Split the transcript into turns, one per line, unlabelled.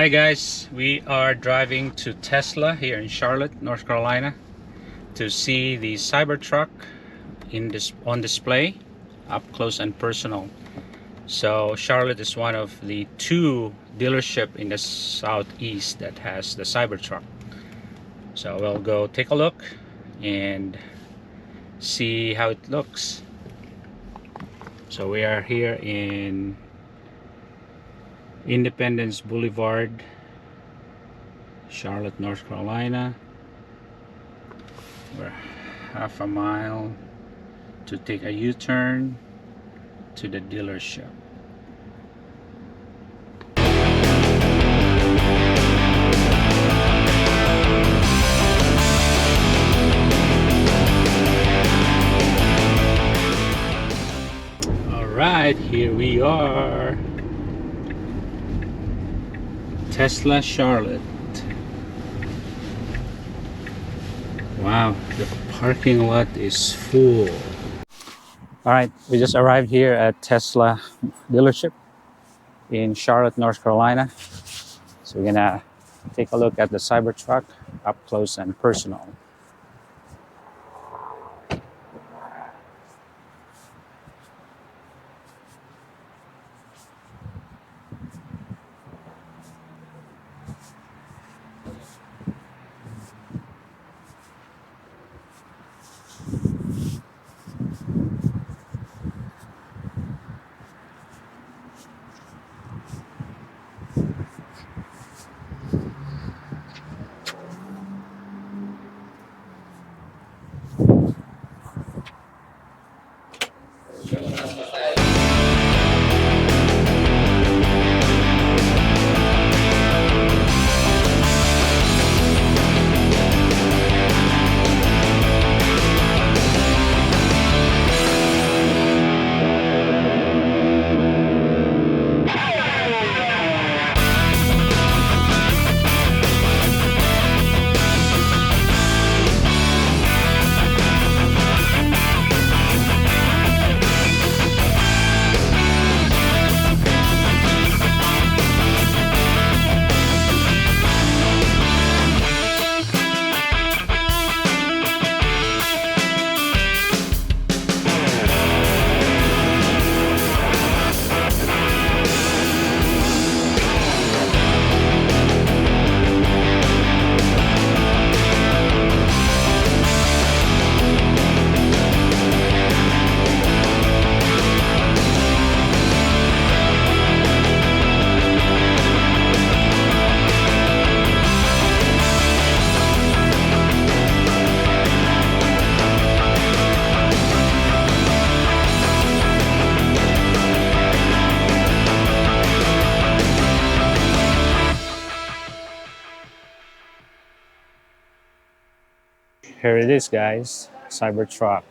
Hi guys, we are driving to Tesla here in Charlotte, North Carolina to see the Cybertruck on display up close and personal. So Charlotte is one of the two dealerships in the southeast that has the Cybertruck. So we'll go take a look and see how it looks. So we are here in Independence Boulevard, Charlotte, North Carolina. We're half a mile to take a U-turn to the dealership. All right, here we are. Tesla Charlotte. Wow, the parking lot is full. All right, we just arrived here at Tesla dealership in Charlotte, North Carolina. So we're gonna take a look at the Cybertruck up close and personal. Here it is, guys, Cybertruck.